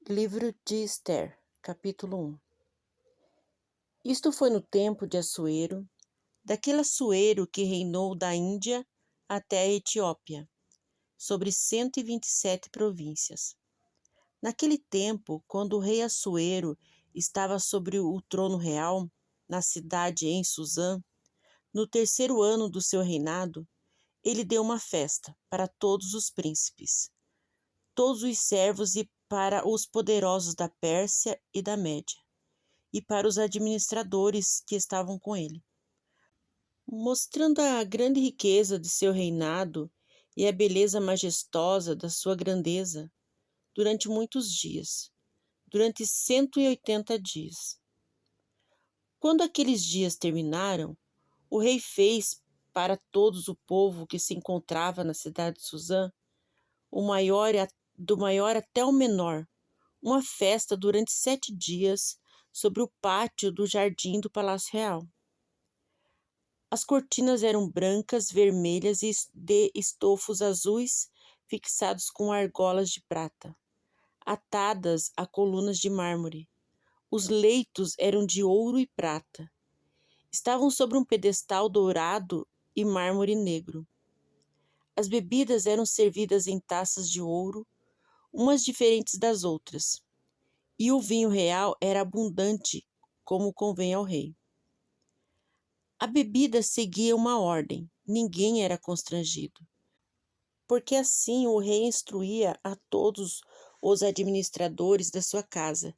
Livro de Ester, capítulo 1. Isto foi no tempo de Assuero, daquele Assuero que reinou da Índia até a Etiópia, sobre 127 províncias. Naquele tempo, quando o rei Assuero estava sobre o trono real, na cidade em Susã, no terceiro ano do seu reinado, ele deu uma festa para todos os príncipes, todos os servos e para os poderosos da Pérsia e da Média, e para os administradores que estavam com ele, mostrando a grande riqueza de seu reinado e a beleza majestosa da sua grandeza durante muitos dias, durante 180 dias. Quando aqueles dias terminaram, o rei fez para todos o povo que se encontrava na cidade de Susã, do maior até o menor, uma festa durante 7 dias sobre o pátio do jardim do Palácio Real. As cortinas eram brancas, vermelhas e de estofos azuis fixados com argolas de prata, atadas a colunas de mármore. Os leitos eram de ouro e prata. Estavam sobre um pedestal dourado e mármore negro. As bebidas eram servidas em taças de ouro, umas diferentes das outras, e o vinho real era abundante, como convém ao rei. A bebida seguia uma ordem, ninguém era constrangido, porque assim o rei instruía a todos os administradores da sua casa,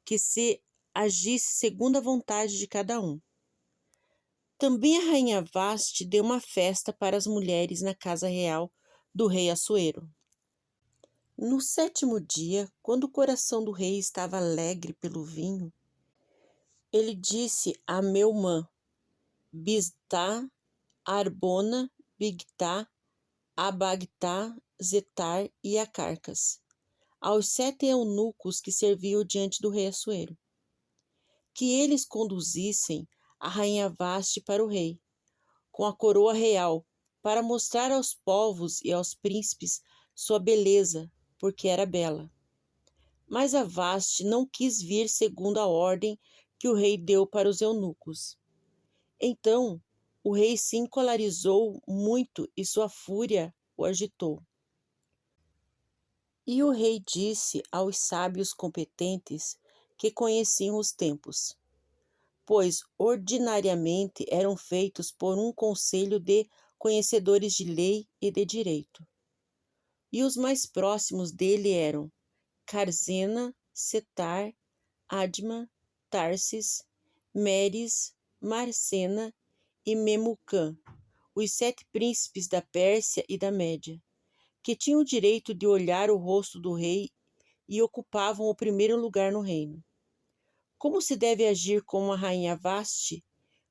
que se agisse segundo a vontade de cada um. Também a rainha Vaste deu uma festa para as mulheres na casa real do rei Assuero. No 7º dia, quando o coração do rei estava alegre pelo vinho, ele disse a Meumã, Biztá, Arbona, Bigtá, Abagtá, Zetar e Acarcas, aos 7 eunucos que serviam diante do rei Assuero, que eles conduzissem a rainha Vaste para o rei, com a coroa real, para mostrar aos povos e aos príncipes sua beleza, porque era bela. Mas a Vaste não quis vir segundo a ordem que o rei deu para os eunucos. Então o rei se encolerizou muito e sua fúria o agitou. E o rei disse aos sábios competentes que conheciam os tempos, pois ordinariamente eram feitos por um conselho de conhecedores de lei e de direito. E os mais próximos dele eram Carzena, Setar, Adma, Tarsis, Meres, Marcena e Memucã, os 7 príncipes da Pérsia e da Média, que tinham o direito de olhar o rosto do rei e ocupavam o primeiro lugar no reino. Como se deve agir com a rainha Vaste,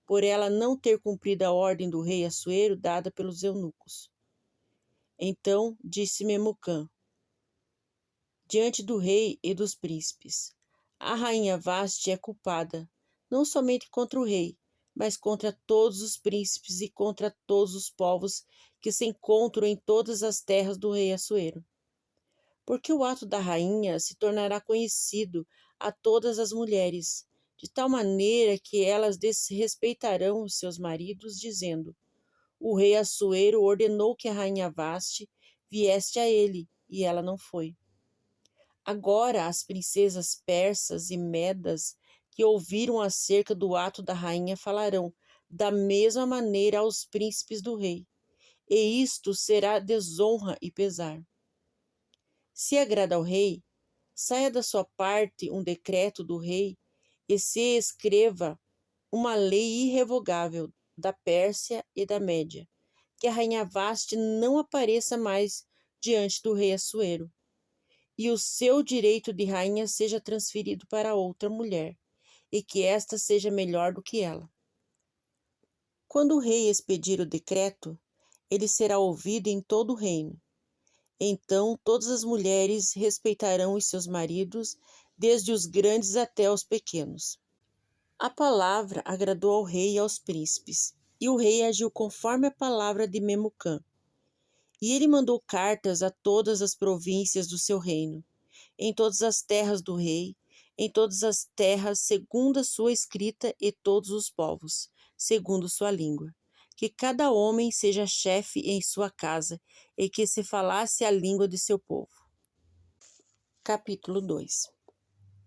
por ela não ter cumprido a ordem do rei Assuero dada pelos eunucos? Então disse Memucã, diante do rei e dos príncipes: a rainha Vaste é culpada, não somente contra o rei, mas contra todos os príncipes e contra todos os povos que se encontram em todas as terras do rei Assuero. Porque o ato da rainha se tornará conhecido a todas as mulheres, de tal maneira que elas desrespeitarão os seus maridos, dizendo: o rei Assuero ordenou que a rainha Vaste viesse a ele, e ela não foi. Agora as princesas persas e medas que ouviram acerca do ato da rainha falarão da mesma maneira aos príncipes do rei, e isto será desonra e pesar. Se agrada ao rei, saia da sua parte um decreto do rei e se escreva uma lei irrevogável da Pérsia e da Média, que a rainha Vaste não apareça mais diante do rei Assuero, e o seu direito de rainha seja transferido para outra mulher, e que esta seja melhor do que ela. Quando o rei expedir o decreto, ele será ouvido em todo o reino. Então todas as mulheres respeitarão os seus maridos, desde os grandes até os pequenos. A palavra agradou ao rei e aos príncipes, e o rei agiu conforme a palavra de Memucã. E ele mandou cartas a todas as províncias do seu reino, em todas as terras do rei, em todas as terras segundo a sua escrita, e todos os povos, segundo sua língua. Que cada homem seja chefe em sua casa, e que se falasse a língua de seu povo. Capítulo 2.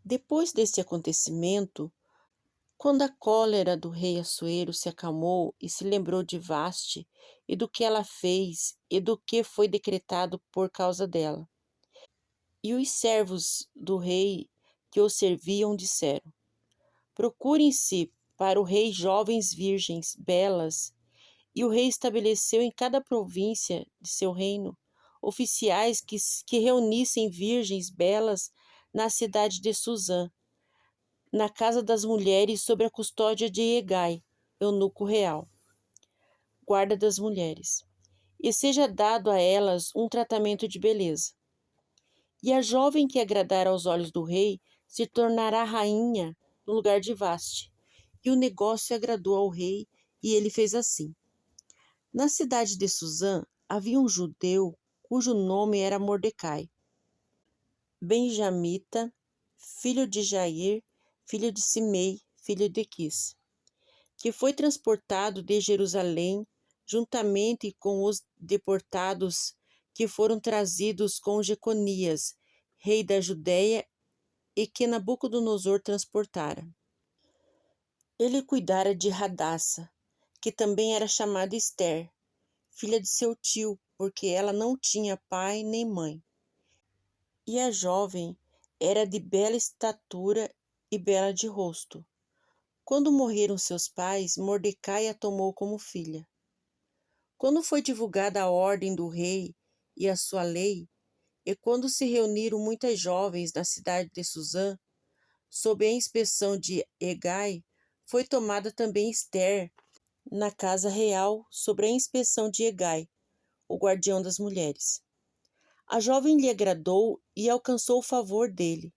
Depois deste acontecimento, quando a cólera do rei Assuero se acalmou e se lembrou de Vaste e do que ela fez e do que foi decretado por causa dela, e os servos do rei que o serviam disseram: procurem-se para o rei jovens virgens belas, e o rei estabeleceu em cada província de seu reino oficiais que reunissem virgens belas na cidade de Suzã, na casa das mulheres, sob a custódia de Hegai, eunuco real, guarda das mulheres, e seja dado a elas um tratamento de beleza. E a jovem que agradar aos olhos do rei se tornará rainha no lugar de Vaste. E o negócio agradou ao rei, e ele fez assim. Na cidade de Suzã havia um judeu cujo nome era Mordecai, benjamita, filho de Jair, filho de Simei, filho de Quis, que foi transportado de Jerusalém juntamente com os deportados que foram trazidos com Jeconias, rei da Judéia, e que Nabucodonosor transportara. Ele cuidara de Radassa, que também era chamada Ester, filha de seu tio, porque ela não tinha pai nem mãe. E a jovem era de bela estatura e bela de rosto. Quando morreram seus pais, Mordecai a tomou como filha. Quando foi divulgada a ordem do rei e a sua lei, e quando se reuniram muitas jovens na cidade de Suzã, sob a inspeção de Hegai, foi tomada também Ester na casa real, sob a inspeção de Hegai, o guardião das mulheres. A jovem lhe agradou e alcançou o favor dele.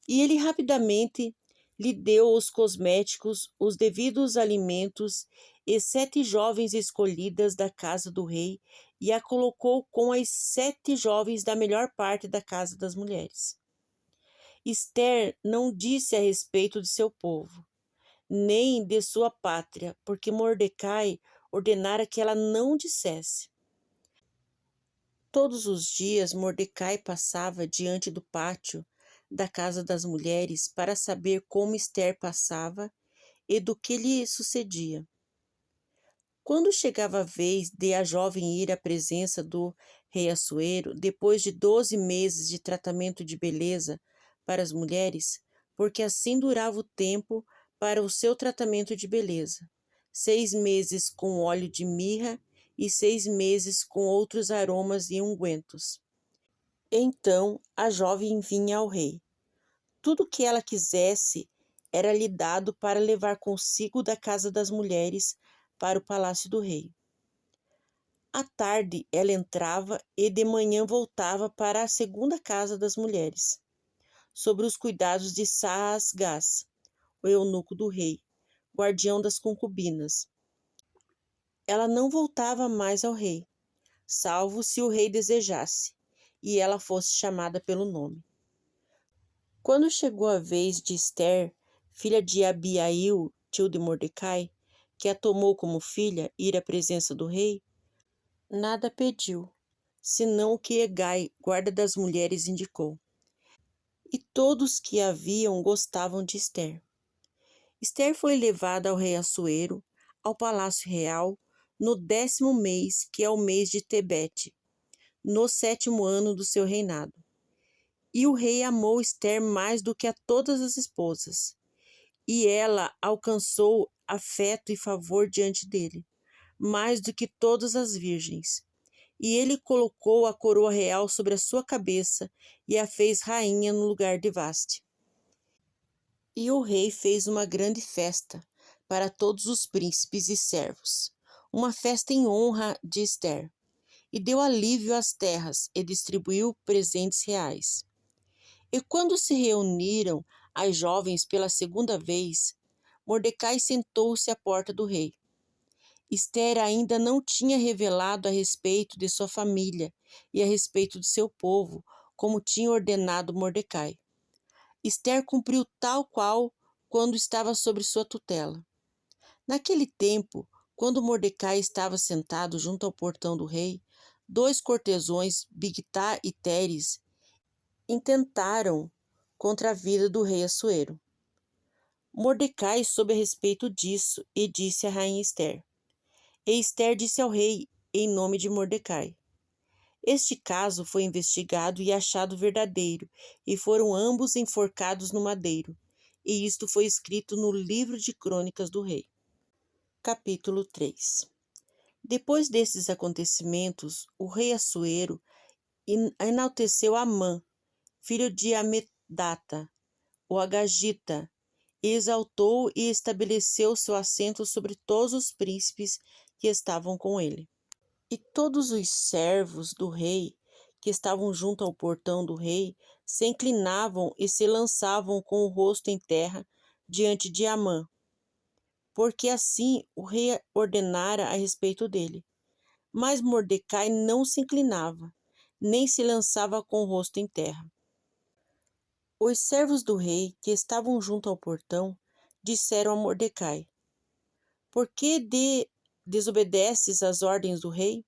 E ele rapidamente lhe deu os cosméticos, os devidos alimentos e 7 jovens escolhidas da casa do rei, e a colocou com as 7 jovens da melhor parte da casa das mulheres. Ester não disse a respeito de seu povo, nem de sua pátria, porque Mordecai ordenara que ela não dissesse. Todos os dias Mordecai passava diante do pátio da casa das mulheres para saber como Ester passava e do que lhe sucedia. Quando chegava a vez de a jovem ir à presença do rei Assuero, depois de 12 meses de tratamento de beleza para as mulheres, porque assim durava o tempo para o seu tratamento de beleza, 6 meses com óleo de mirra e 6 meses com outros aromas e ungüentos. Então a jovem vinha ao rei. Tudo o que ela quisesse era-lhe dado para levar consigo da casa das mulheres para o palácio do rei. À tarde ela entrava e de manhã voltava para a segunda casa das mulheres, sobre os cuidados de Saasgás, o eunuco do rei, guardião das concubinas. Ela não voltava mais ao rei, salvo se o rei desejasse, e ela fosse chamada pelo nome. Quando chegou a vez de Ester, filha de Abiail, tio de Mordecai, que a tomou como filha, ir à presença do rei, nada pediu, senão o que Hegai, guarda das mulheres, indicou. E todos que a viam gostavam de Ester. Ester foi levada ao rei Assuero, ao palácio real, no 10º mês, que é o mês de Tebete, no 7º ano do seu reinado. E o rei amou Ester mais do que a todas as esposas, e ela alcançou afeto e favor diante dele, mais do que todas as virgens. E ele colocou a coroa real sobre a sua cabeça e a fez rainha no lugar de Vaste. E o rei fez uma grande festa para todos os príncipes e servos, uma festa em honra de Ester, e deu alívio às terras e distribuiu presentes reais. E quando se reuniram as jovens pela segunda vez, Mordecai sentou-se à porta do rei. Ester ainda não tinha revelado a respeito de sua família e a respeito de seu povo como tinha ordenado Mordecai. Ester cumpriu tal qual quando estava sob sua tutela. Naquele tempo, quando Mordecai estava sentado junto ao portão do rei, 2 cortesões, Bigtá e Teres, intentaram contra a vida do rei Assuero. Mordecai soube a respeito disso e disse à rainha Ester. E Ester disse ao rei, em nome de Mordecai. Este caso foi investigado e achado verdadeiro, e foram ambos enforcados no madeiro. E isto foi escrito no livro de crônicas do rei. Capítulo 3. Depois desses acontecimentos, o rei Assuero enalteceu Amã, filho de Amedata, o Agagita, e exaltou e estabeleceu seu assento sobre todos os príncipes que estavam com ele. E todos os servos do rei, que estavam junto ao portão do rei, se inclinavam e se lançavam com o rosto em terra diante de Amã, porque assim o rei ordenara a respeito dele. Mas Mordecai não se inclinava, nem se lançava com o rosto em terra. Os servos do rei, que estavam junto ao portão, disseram a Mordecai: Por que desobedeces às ordens do rei?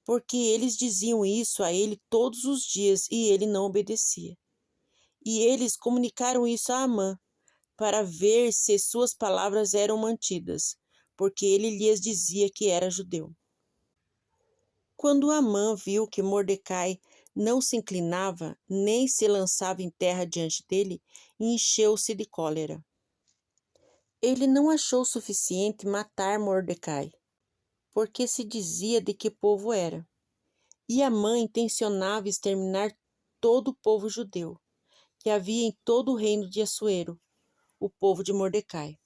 Porque eles diziam isso a ele todos os dias e ele não obedecia. E eles comunicaram isso a Amã, para ver se suas palavras eram mantidas, porque ele lhes dizia que era judeu. Quando Amã viu que Mordecai não se inclinava, nem se lançava em terra diante dele, encheu-se de cólera. Ele não achou suficiente matar Mordecai, porque se dizia de que povo era. E Amã intencionava exterminar todo o povo judeu, que havia em todo o reino de Assuero, o povo de Mordecai.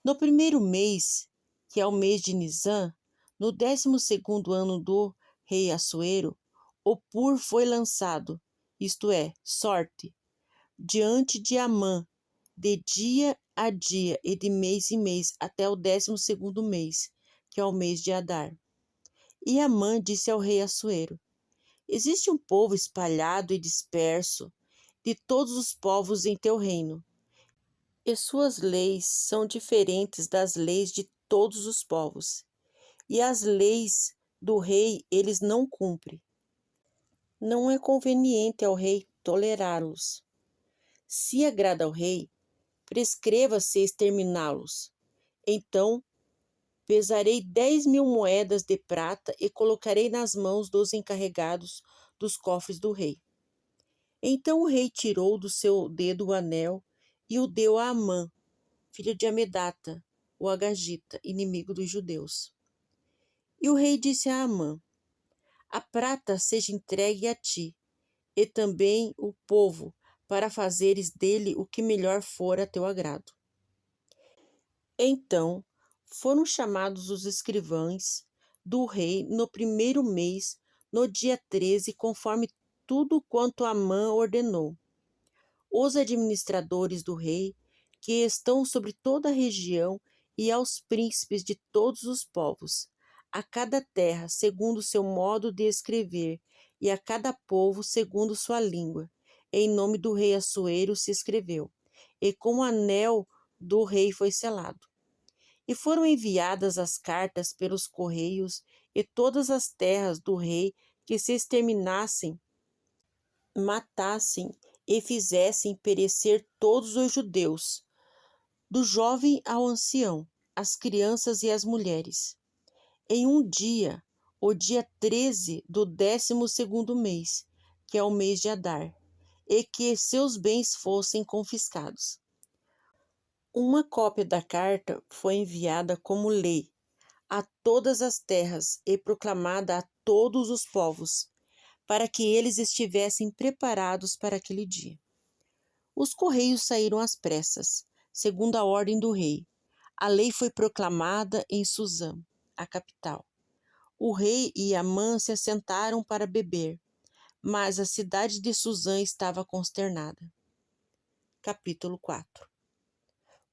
No primeiro mês, que é o mês de Nisã, no 12º ano do rei Assuero, o pur foi lançado, isto é, sorte, diante de Amã, de dia a dia e de mês em mês, até o 12º mês, que é o mês de Adar. E Amã disse ao rei Assuero: Existe um povo espalhado e disperso de todos os povos em teu reino, e suas leis são diferentes das leis de todos os povos, e as leis do rei eles não cumprem. Não é conveniente ao rei tolerá-los. Se agrada ao rei, prescreva-se exterminá-los. Então, pesarei 10.000 moedas de prata e colocarei nas mãos dos encarregados dos cofres do rei. Então o rei tirou do seu dedo o anel e o deu a Amã, filho de Amedata, o Agagita, inimigo dos judeus. E o rei disse a Amã: A prata seja entregue a ti, e também o povo, para fazeres dele o que melhor for a teu agrado. Então foram chamados os escrivães do rei no primeiro mês, no dia 13, conforme tudo quanto Amã ordenou. Os administradores do rei, que estão sobre toda a região, e aos príncipes de todos os povos, a cada terra segundo seu modo de escrever, e a cada povo segundo sua língua. Em nome do rei Assuero se escreveu, e com o anel do rei foi selado. E foram enviadas as cartas pelos correios, e todas as terras do rei que se exterminassem, matassem e fizessem perecer todos os judeus, do jovem ao ancião, as crianças e as mulheres. Em um dia, o dia 13 do 12º mês, que é o mês de Adar, e que seus bens fossem confiscados. Uma cópia da carta foi enviada como lei a todas as terras e proclamada a todos os povos, para que eles estivessem preparados para aquele dia. Os correios saíram às pressas, segundo a ordem do rei. A lei foi proclamada em Suzã, a capital. O rei e Amã se assentaram para beber, mas a cidade de Suzã estava consternada. Capítulo 4.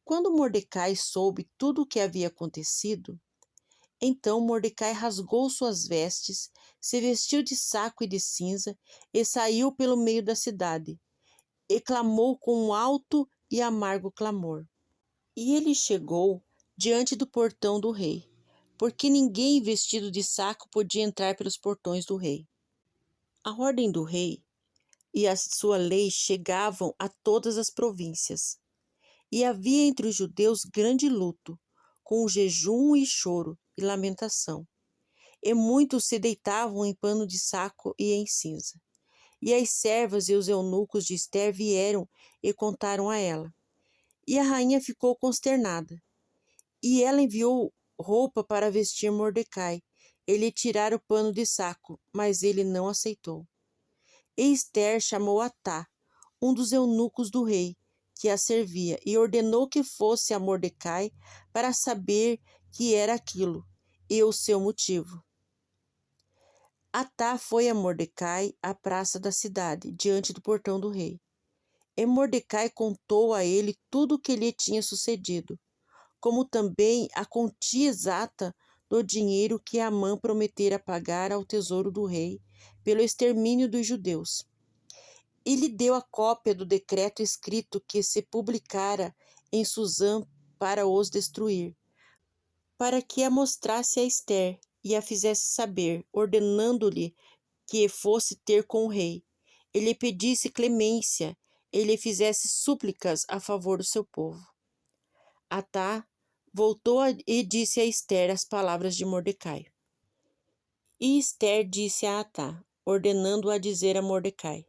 Quando Mordecai soube tudo o que havia acontecido, Então Mordecai rasgou suas vestes, se vestiu de saco e de cinza e saiu pelo meio da cidade, e clamou com um alto e amargo clamor. E ele chegou diante do portão do rei, porque ninguém vestido de saco podia entrar pelos portões do rei. A ordem do rei e a sua lei chegavam a todas as províncias. E havia entre os judeus grande luto, com jejum e choro e lamentação. E muitos se deitavam em pano de saco e em cinza. E as servas e os eunucos de Ester vieram e contaram a ela. E a rainha ficou consternada. E ela enviou roupa para vestir Mordecai. Ele tirara o pano de saco, mas ele não aceitou. E Ester chamou Atá, um dos eunucos do rei, que a servia, e ordenou que fosse a Mordecai para saber que era aquilo e o seu motivo. Atá foi a Mordecai à praça da cidade, diante do portão do rei. E Mordecai contou a ele tudo o que lhe tinha sucedido, como também a quantia exata do dinheiro que Amã prometera pagar ao tesouro do rei pelo extermínio dos judeus. E lhe deu a cópia do decreto escrito que se publicara em Susã para os destruir, para que a mostrasse a Ester e a fizesse saber, ordenando-lhe que fosse ter com o rei, e lhe pedisse clemência, e lhe fizesse súplicas a favor do seu povo. Atá voltou e disse a Ester as palavras de Mordecai. E Ester disse a Atá, ordenando-a dizer a Mordecai: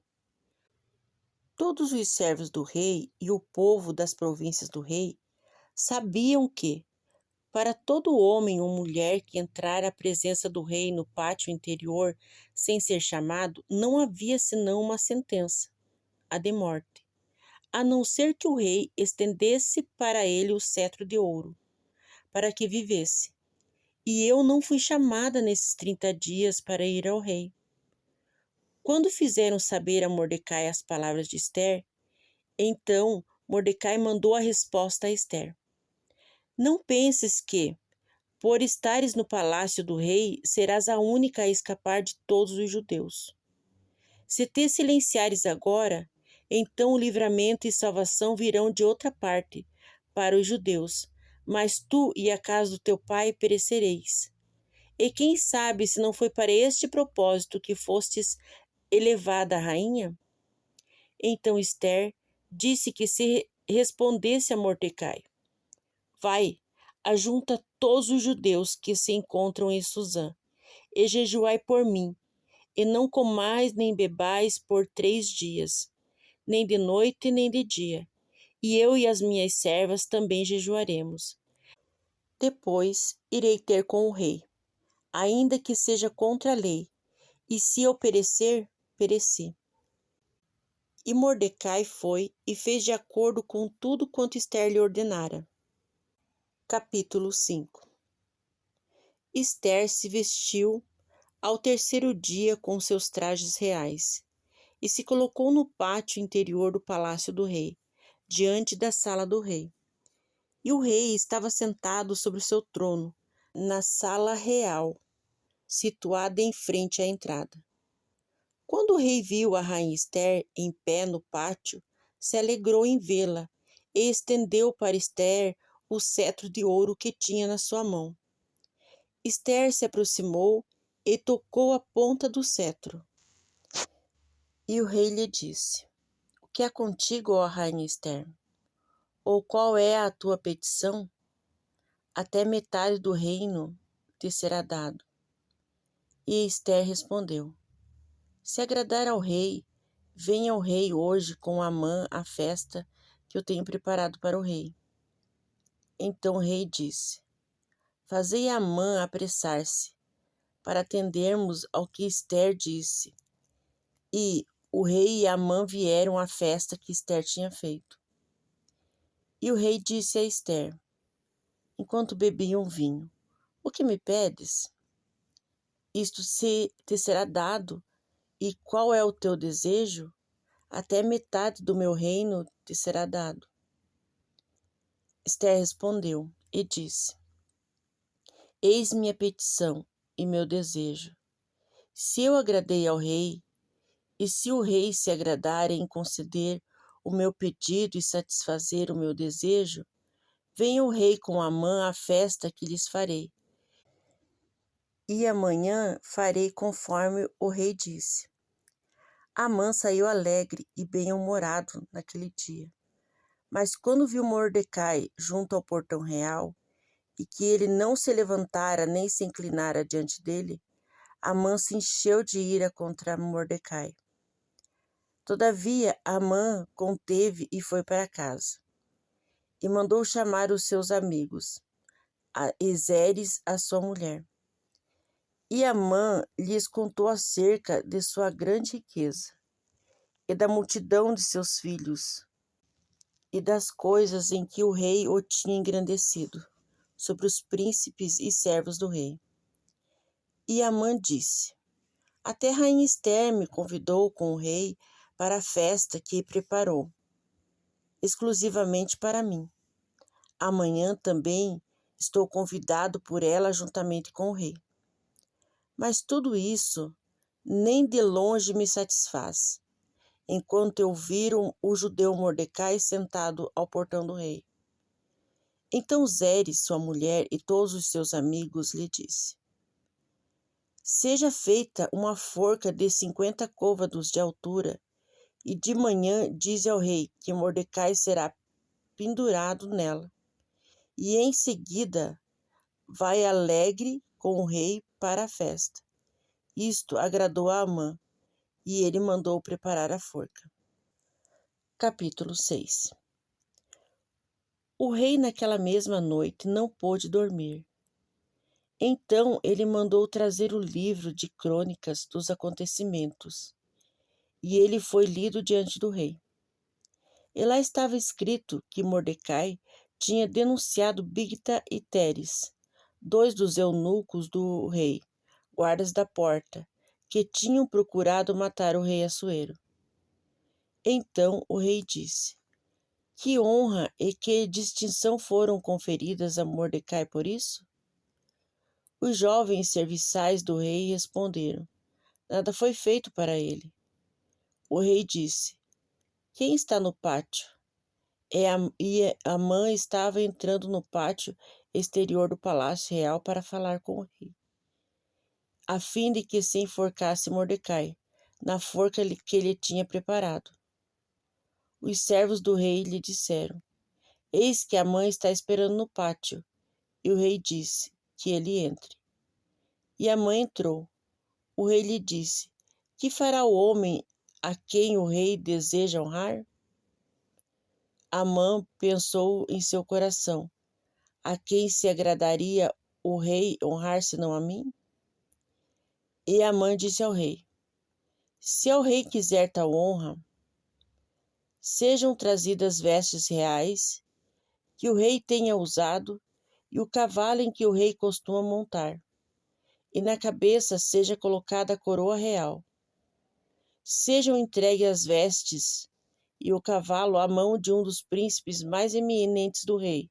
Todos os servos do rei e o povo das províncias do rei sabiam que, para todo homem ou mulher que entrar à presença do rei no pátio interior sem ser chamado, não havia senão uma sentença, a de morte, a não ser que o rei estendesse para ele o cetro de ouro, para que vivesse. E eu não fui chamada nesses 30 dias para ir ao rei. Quando fizeram saber a Mordecai as palavras de Ester, então Mordecai mandou a resposta a Ester. Não penses que, por estares no palácio do rei, serás a única a escapar de todos os judeus. Se te silenciares agora, então o livramento e salvação virão de outra parte, para os judeus, mas tu e a casa do teu pai perecereis. E quem sabe se não foi para este propósito que fostes elevada a rainha? Então Ester disse que se respondesse a Mordecai: Vai, ajunta todos os judeus que se encontram em Susã, e jejuai por mim, e não comais nem bebais por 3 dias, nem de noite nem de dia, e eu e as minhas servas também jejuaremos. Depois irei ter com o rei, ainda que seja contra a lei, e se eu perecer, pereci. E Mordecai foi e fez de acordo com tudo quanto Ester lhe ordenara. Capítulo 5. Ester se vestiu ao 3º dia com seus trajes reais, e se colocou no pátio interior do palácio do rei, diante da sala do rei. E o rei estava sentado sobre o seu trono, na sala real, situada em frente à entrada. Quando o rei viu a rainha Ester em pé no pátio, se alegrou em vê-la e estendeu para Ester o cetro de ouro que tinha na sua mão. Ester se aproximou e tocou a ponta do cetro. E o rei lhe disse: O que há contigo, ó rainha Ester? Ou qual é a tua petição? Até metade do reino te será dado. E Ester respondeu: Se agradar ao rei, venha o rei hoje com Amã à festa que eu tenho preparado para o rei. Então o rei disse: Fazei Amã apressar-se, para atendermos ao que Ester disse. E o rei e Amã vieram à festa que Ester tinha feito. E o rei disse a Ester, enquanto bebiam vinho: O que me pedes? Isto te será dado. E qual é o teu desejo? Até metade do meu reino te será dado. Ester respondeu e disse: Eis minha petição e meu desejo. Se eu agradei ao rei, e se o rei se agradar em conceder o meu pedido e satisfazer o meu desejo, venha o rei com Amã à festa que lhes farei. E amanhã farei conforme o rei disse. Amã saiu alegre e bem-humorado naquele dia. Mas quando viu Mordecai junto ao portão real, e que ele não se levantara nem se inclinara diante dele, Amã se encheu de ira contra Mordecai. Todavia, Amã conteve e foi para casa. E mandou chamar os seus amigos, a Ezeres, a sua mulher. E Amã lhes contou acerca de sua grande riqueza, e da multidão de seus filhos, e das coisas em que o rei o tinha engrandecido, sobre os príncipes e servos do rei. E Amã disse: Até rainha Ester me convidou com o rei para a festa que preparou, exclusivamente para mim. Amanhã também estou convidado por ela juntamente com o rei. Mas tudo isso nem de longe me satisfaz, enquanto eu vir o judeu Mordecai sentado ao portão do rei. Então Zeres, sua mulher, e todos os seus amigos lhe disse: Seja feita uma forca de 50 côvados de altura, e de manhã dize ao rei que Mordecai será pendurado nela. E em seguida vai alegre com o rei para a festa. Isto agradou a Amã, e ele mandou preparar a forca. Capítulo 6. O rei naquela mesma noite não pôde dormir. Então ele mandou trazer o livro de crônicas dos acontecimentos, e ele foi lido diante do rei. E lá estava escrito que Mordecai tinha denunciado Bigta e Teres, 2 dos eunucos do rei, guardas da porta, que tinham procurado matar o rei Assuero. Então o rei disse: Que honra e que distinção foram conferidas a Mordecai por isso? Os jovens serviçais do rei responderam: Nada foi feito para ele. O rei disse: Quem está no pátio? E Amã estava entrando no pátio exterior do palácio real para falar com o rei, a fim de que se enforcasse Mordecai, na forca que ele tinha preparado. Os servos do rei lhe disseram: Eis que Amã está esperando no pátio. E o rei disse que ele entre. E Amã entrou. O rei lhe disse: Que fará o homem a quem o rei deseja honrar? Amã pensou em seu coração: A quem se agradaria o rei honrar senão a mim? E Amã disse ao rei: Se ao rei quiser tal honra, sejam trazidas vestes reais que o rei tenha usado e o cavalo em que o rei costuma montar, e na cabeça seja colocada a coroa real. Sejam entregues as vestes e o cavalo à mão de um dos príncipes mais eminentes do rei,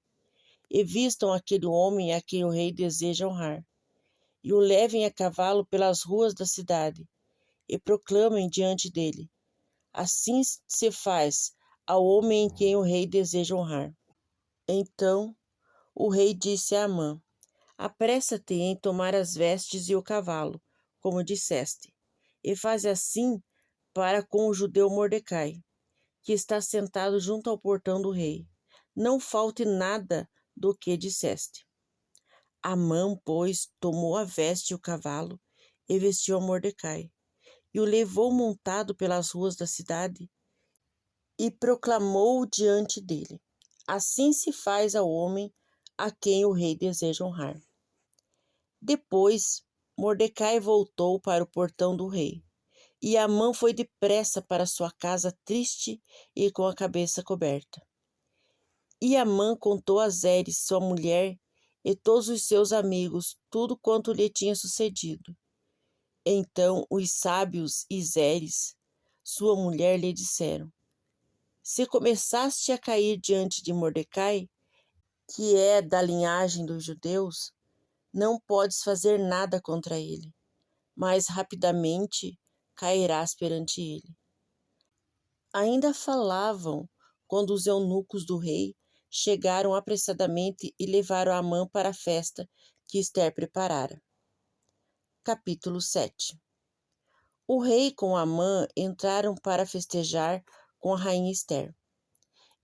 e vistam aquele homem a quem o rei deseja honrar, e o levem a cavalo pelas ruas da cidade, e proclamem diante dele: Assim se faz ao homem em quem o rei deseja honrar. Então o rei disse a Amã: Apressa-te em tomar as vestes e o cavalo, como disseste, e faze assim para com o judeu Mordecai, que está sentado junto ao portão do rei. Não falte nada do que disseste. Amã, pois, tomou a veste e o cavalo, e vestiu a Mordecai, e o levou montado pelas ruas da cidade, e proclamou diante dele: Assim se faz ao homem a quem o rei deseja honrar. Depois, Mordecai voltou para o portão do rei, e Amã foi depressa para sua casa triste e com a cabeça coberta. E Amã contou a Zeres, sua mulher, e todos os seus amigos tudo quanto lhe tinha sucedido. Então os sábios e Zeres, sua mulher, lhe disseram: Se começaste a cair diante de Mordecai, que é da linhagem dos judeus, não podes fazer nada contra ele, mas rapidamente cairás perante ele. Ainda falavam quando os eunucos do rei chegaram apressadamente e levaram Amã para a festa que Ester preparara. Capítulo 7. O rei com Amã entraram para festejar com a rainha Ester.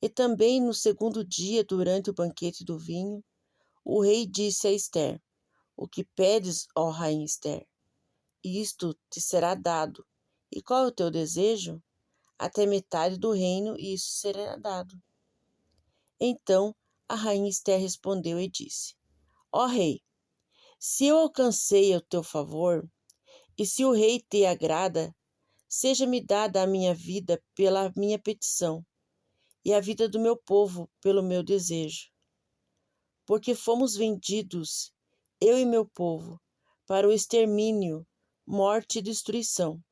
E também no segundo dia, durante o banquete do vinho, o rei disse a Ester: O que pedes, ó rainha Ester? Isto te será dado. E qual é o teu desejo? Até metade do reino, e isso será dado. Então a rainha Ester respondeu e disse: Ó rei, se eu alcancei o teu favor, e se o rei te agrada, seja-me dada a minha vida pela minha petição, e a vida do meu povo pelo meu desejo. Porque fomos vendidos, eu e meu povo, para o extermínio, morte e destruição.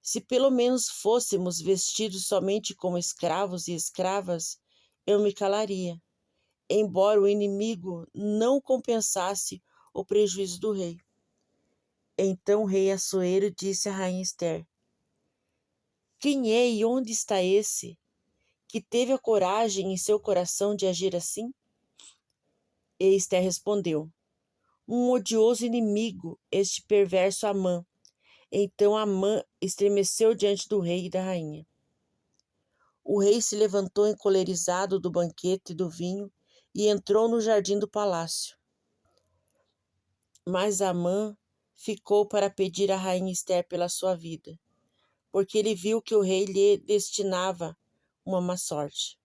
Se pelo menos fôssemos vestidos somente como escravos e escravas, eu me calaria, embora o inimigo não compensasse o prejuízo do rei. Então o rei Assuero disse à rainha Ester: Quem é e onde está esse que teve a coragem em seu coração de agir assim? E Ester respondeu: Um odioso inimigo, este perverso Amã. Então Amã estremeceu diante do rei e da rainha. O rei se levantou encolerizado do banquete do vinho e entrou no jardim do palácio. Mas Amã ficou para pedir à rainha Ester pela sua vida, porque ele viu que o rei lhe destinava uma má sorte.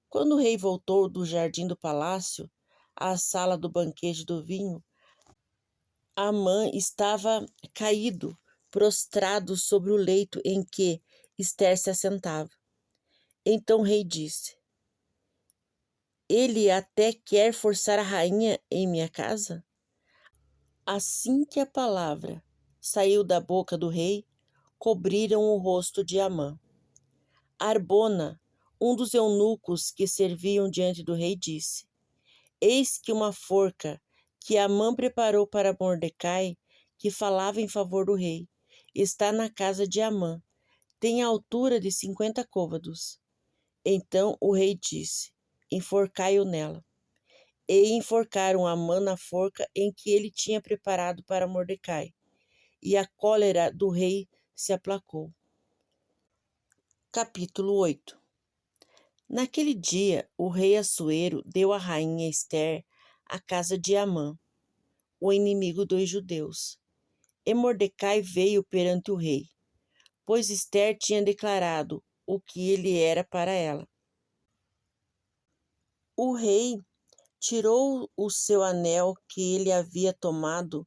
Quando o rei voltou do jardim do palácio à sala do banquete do vinho, Amã estava caído, prostrado sobre o leito em que Ester se assentava. Então o rei disse: Ele até quer forçar a rainha em minha casa? Assim que a palavra saiu da boca do rei, cobriram o rosto de Amã. Arbona, um dos eunucos que serviam diante do rei, disse: Eis que uma forca que Amã preparou para Mordecai, que falava em favor do rei, está na casa de Amã. Tem a altura de 50 côvados. Então o rei disse: Enforcai-o nela. E enforcaram Amã na forca em que ele tinha preparado para Mordecai. E a cólera do rei se aplacou. Capítulo 8. Naquele dia, o rei Assuero deu à rainha Ester a casa de Amã, o inimigo dos judeus. E Mordecai veio perante o rei, pois Ester tinha declarado o que ele era para ela. O rei tirou o seu anel que ele havia tomado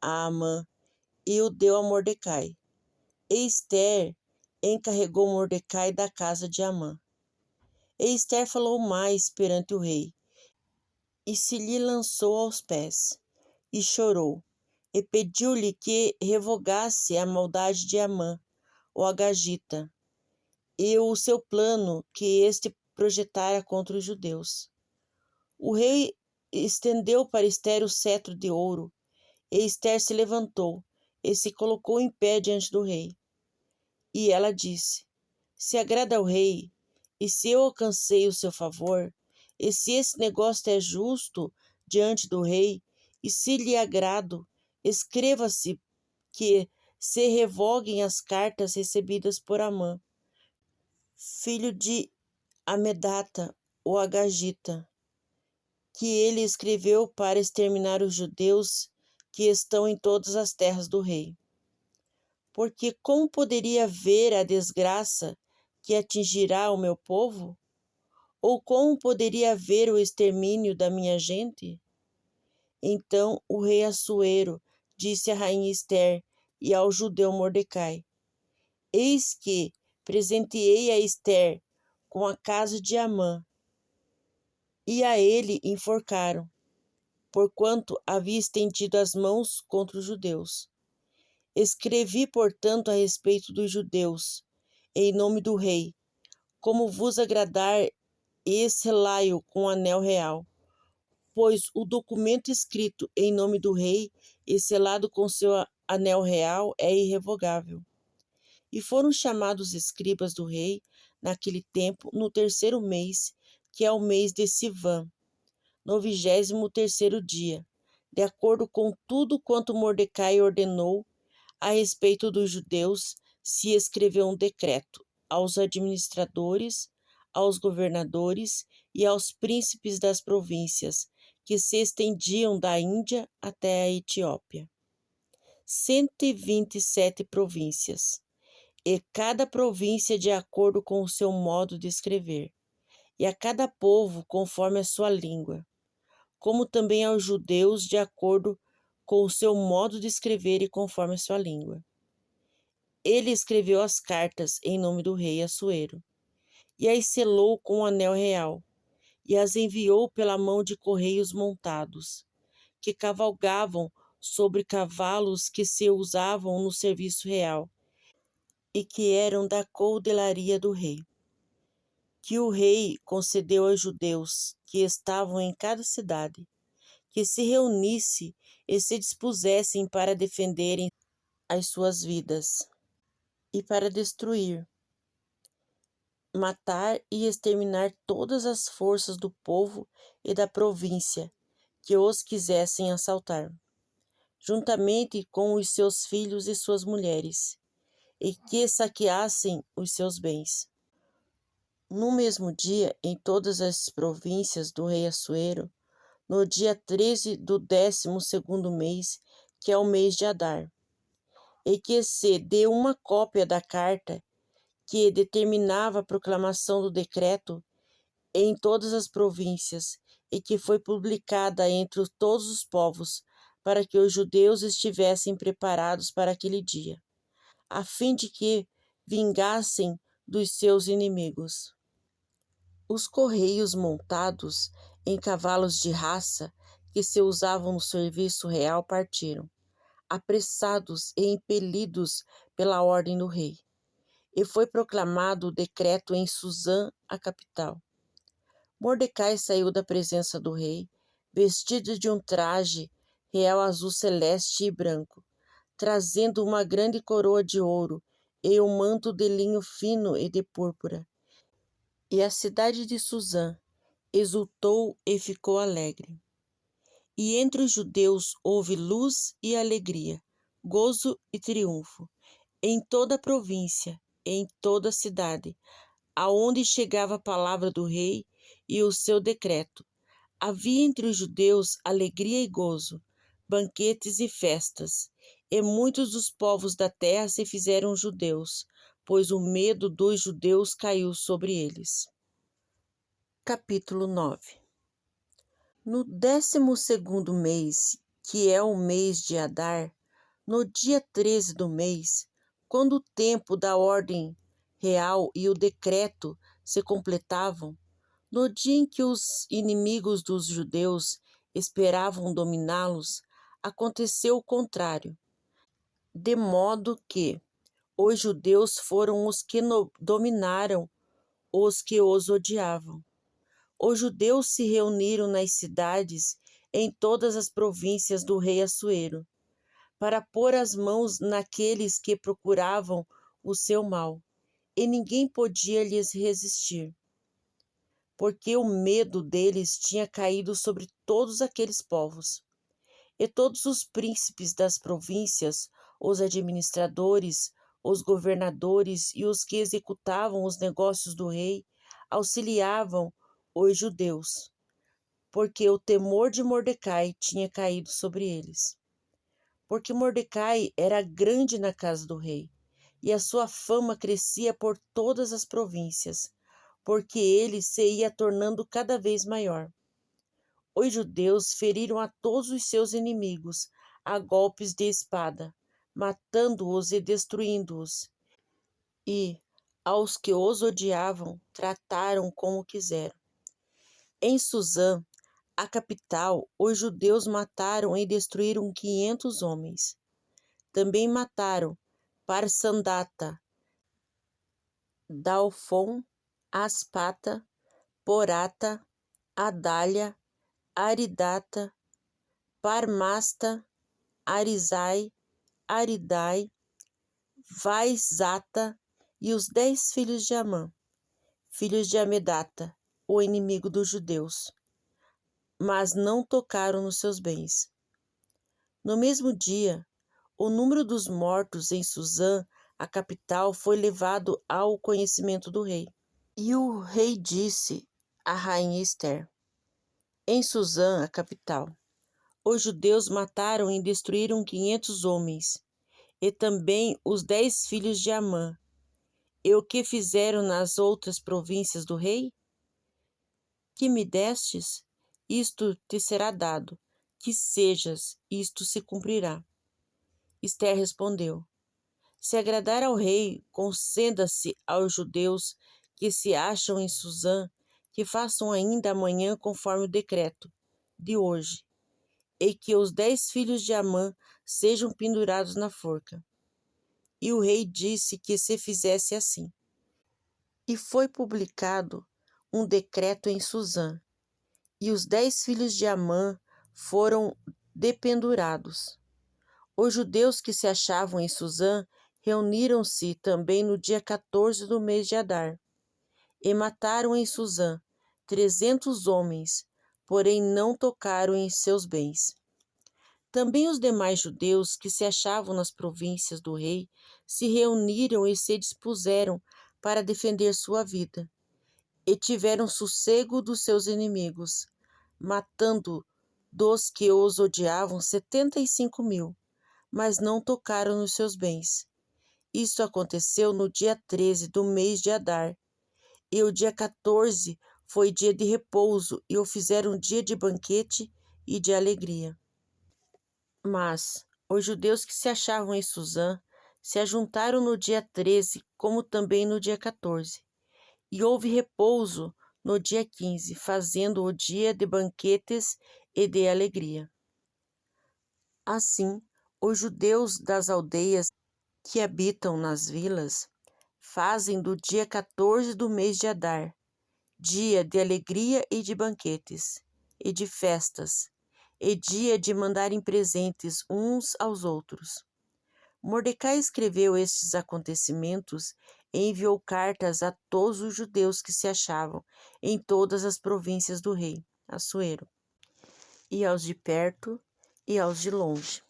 a Amã e o deu a Mordecai. E Ester encarregou Mordecai da casa de Amã. E Ester falou mais perante o rei, e se lhe lançou aos pés, e chorou, e pediu-lhe que revogasse a maldade de Amã, o agagita, e o seu plano que este projetara contra os judeus. O rei estendeu para Ester o cetro de ouro, e Ester se levantou e se colocou em pé diante do rei. E ela disse: Se agrada ao rei, e se eu alcancei o seu favor, e se esse negócio é justo diante do rei, e se lhe agrado, escreva-se que se revoguem as cartas recebidas por Amã, filho de Amedata, o agagita, que ele escreveu para exterminar os judeus que estão em todas as terras do rei. Porque como poderia ver a desgraça que atingirá o meu povo? Ou como poderia ver o extermínio da minha gente? Então o rei Assuero disse à rainha Ester e ao judeu Mordecai: Eis que presenteei a Ester com a casa de Amã, e a ele enforcaram, porquanto havia estendido as mãos contra os judeus. Escrevi, portanto, a respeito dos judeus, em nome do rei, como vos agradar, e selai-o com anel real, pois o documento escrito em nome do rei e selado com seu anel real é irrevogável. E foram chamados escribas do rei, naquele tempo, no 3º mês, que é o mês de Sivan, no 23º dia, de acordo com tudo quanto Mordecai ordenou a respeito dos judeus, se escreveu um decreto aos administradores, aos governadores e aos príncipes das províncias, que se estendiam da Índia até a Etiópia. 127 províncias, e cada província de acordo com o seu modo de escrever, e a cada povo conforme a sua língua, como também aos judeus de acordo com o seu modo de escrever e conforme a sua língua. Ele escreveu as cartas em nome do rei Assuero, e as selou com o anel real, e as enviou pela mão de correios montados, que cavalgavam sobre cavalos que se usavam no serviço real, e que eram da coudelaria do rei, que o rei concedeu aos judeus que estavam em cada cidade, que se reunisse e se dispusessem para defenderem as suas vidas, e para destruir, matar e exterminar todas as forças do povo e da província que os quisessem assaltar, juntamente com os seus filhos e suas mulheres, e que saqueassem os seus bens. No mesmo dia, em todas as províncias do rei Assuero, no dia 13 do 12º mês, que é o mês de Adar, e que se dê uma cópia da carta que determinava a proclamação do decreto em todas as províncias, e que foi publicada entre todos os povos, para que os judeus estivessem preparados para aquele dia, a fim de que vingassem dos seus inimigos. Os correios montados em cavalos de raça que se usavam no serviço real partiram, apressados e impelidos pela ordem do rei. E foi proclamado o decreto em Suzã, a capital. Mordecai saiu da presença do rei, vestido de um traje real azul celeste e branco, trazendo uma grande coroa de ouro e um manto de linho fino e de púrpura. E a cidade de Suzã exultou e ficou alegre. E entre os judeus houve luz e alegria, gozo e triunfo, em toda a província, em toda a cidade, aonde chegava a palavra do rei e o seu decreto. Havia entre os judeus alegria e gozo, banquetes e festas, e muitos dos povos da terra se fizeram judeus, pois o medo dos judeus caiu sobre eles. Capítulo 9. No 12º mês, que é o mês de Adar, no dia 13 do mês, quando o tempo da ordem real e o decreto se completavam, no dia em que os inimigos dos judeus esperavam dominá-los, aconteceu o contrário, de modo que os judeus foram os que dominaram os que os odiavam. Os judeus se reuniram nas cidades em todas as províncias do rei Assuero, para pôr as mãos naqueles que procuravam o seu mal, e ninguém podia lhes resistir, porque o medo deles tinha caído sobre todos aqueles povos. E todos os príncipes das províncias, os administradores, os governadores e os que executavam os negócios do rei, auxiliavam os judeus, porque o temor de Mordecai tinha caído sobre eles. Porque Mordecai era grande na casa do rei, e a sua fama crescia por todas as províncias, porque ele se ia tornando cada vez maior. Os judeus feriram a todos os seus inimigos a golpes de espada, matando-os e destruindo-os, e, aos que os odiavam, trataram como quiseram. Em Suzã, a capital, os judeus mataram e destruíram 500 homens. Também mataram Parsandata, Dalfon, Aspata, Porata, Adália, Aridata, Parmasta, Arizai, Aridai, Vaizata e os 10 filhos de Amã, filhos de Amedata, o inimigo dos judeus, mas não tocaram nos seus bens. No mesmo dia, o número dos mortos em Susã, a capital, foi levado ao conhecimento do rei. E o rei disse à rainha Ester: em Susã, a capital, os judeus mataram e destruíram 500 homens, e também os 10 filhos de Amã. E o que fizeram nas outras províncias do rei? Que me destes, isto te será dado, que sejas, isto se cumprirá. Ester respondeu: se agradar ao rei, conceda-se aos judeus que se acham em Susã, que façam ainda amanhã conforme o decreto de hoje, e que os 10 filhos de Amã sejam pendurados na forca. E o rei disse que se fizesse assim. E foi publicado um decreto em Susã, e os 10 filhos de Amã foram dependurados. Os judeus que se achavam em Susã reuniram-se também no dia 14 do mês de Adar, e mataram em Susã 300 homens, porém não tocaram em seus bens. Também os demais judeus que se achavam nas províncias do rei se reuniram e se dispuseram para defender sua vida, e tiveram sossego dos seus inimigos, matando dos que os odiavam 75.000, mas não tocaram nos seus bens. Isto aconteceu no dia 13 do mês de Adar, e o dia 14 foi dia de repouso, e o fizeram dia de banquete e de alegria. Mas os judeus que se achavam em Susã se ajuntaram no dia 13, como também no dia 14, e houve repouso no dia 15, fazendo o dia de banquetes e de alegria. Assim, os judeus das aldeias que habitam nas vilas fazem do dia 14 do mês de Adar dia de alegria e de banquetes, e de festas, e dia de mandarem presentes uns aos outros. Mordecai escreveu estes acontecimentos e enviou cartas a todos os judeus que se achavam em todas as províncias do rei Assuero, e aos de perto e aos de longe,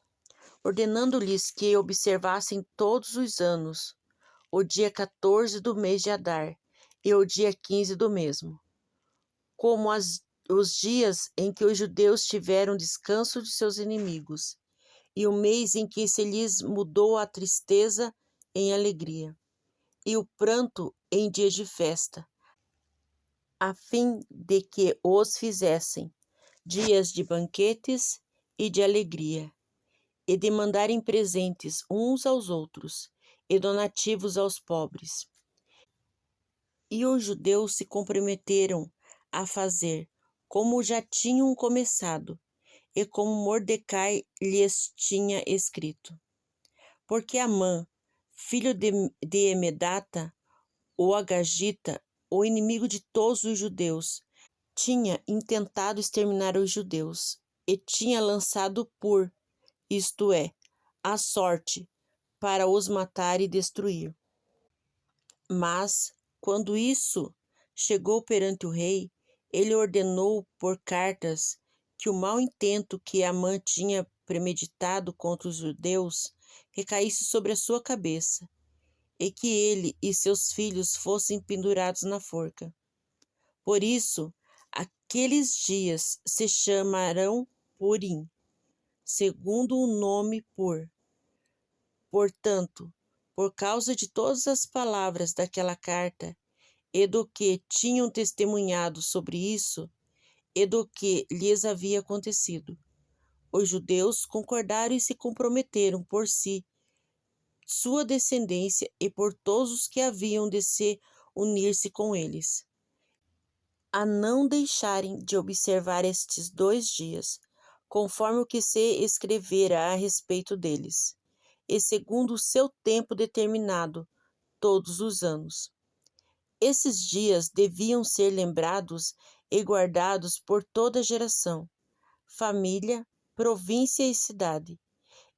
ordenando-lhes que observassem todos os anos o dia 14 do mês de Adar e o dia 15 do mesmo, como os dias em que os judeus tiveram descanso de seus inimigos, e o mês em que se lhes mudou a tristeza em alegria, e o pranto em dias de festa, a fim de que os fizessem dias de banquetes e de alegria, e de mandarem presentes uns aos outros, e donativos aos pobres. E os judeus se comprometeram a fazer como já tinham começado, e como Mordecai lhes tinha escrito. Porque Amã, filho de Emedata, o Agagita, o inimigo de todos os judeus, tinha intentado exterminar os judeus, e tinha lançado isto é, a sorte, para os matar e destruir. Mas, quando isso chegou perante o rei, ele ordenou por cartas que o mau intento que Amã tinha premeditado contra os judeus recaísse sobre a sua cabeça, e que ele e seus filhos fossem pendurados na forca. Por isso, aqueles dias se chamarão Purim, segundo o nome Portanto, por causa de todas as palavras daquela carta, e do que tinham testemunhado sobre isso, e do que lhes havia acontecido, os judeus concordaram e se comprometeram por si, sua descendência e por todos os que haviam de se unir-se com eles, a não deixarem de observar estes 2 dias, conforme o que se escrevera a respeito deles, e segundo o seu tempo determinado, todos os anos. Esses dias deviam ser lembrados e guardados por toda geração, família, província e cidade,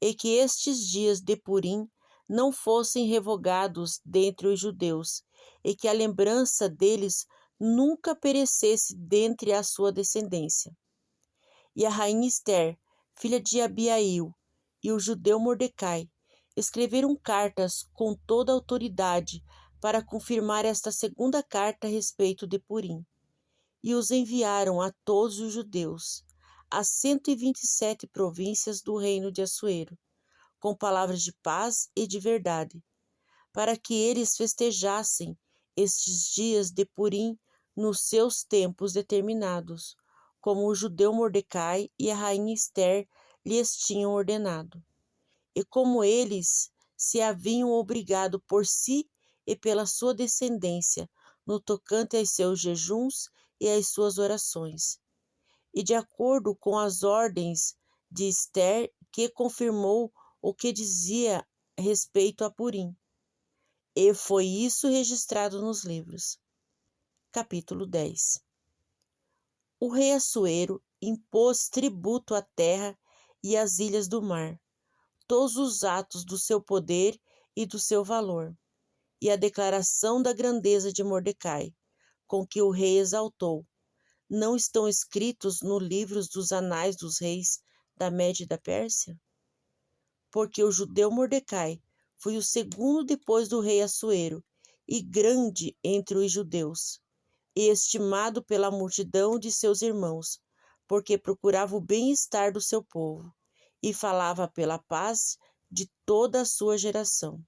e que estes dias de Purim não fossem revogados dentre os judeus, e que a lembrança deles nunca perecesse dentre a sua descendência. E a rainha Ester, filha de Abiail, e o judeu Mordecai escreveram cartas com toda a autoridade para confirmar esta segunda carta a respeito de Purim, e os enviaram a todos os judeus, às 127 províncias do reino de Assuero, com palavras de paz e de verdade, para que eles festejassem estes dias de Purim nos seus tempos determinados, como o judeu Mordecai e a rainha Ester lhes tinham ordenado, e como eles se haviam obrigado por si e pela sua descendência no tocante aos seus jejuns e às suas orações, e de acordo com as ordens de Ester, que confirmou o que dizia respeito a Purim. E foi isso registrado nos livros. Capítulo 10. O rei Assuero impôs tributo à terra e às ilhas do mar, todos os atos do seu poder e do seu valor, e a declaração da grandeza de Mordecai, com que o rei exaltou, não estão escritos no livro dos anais dos reis da Média e da Pérsia? Porque o judeu Mordecai foi o segundo depois do rei Assuero, e grande entre os judeus, e estimado pela multidão de seus irmãos, porque procurava o bem-estar do seu povo, e falava pela paz de toda a sua geração.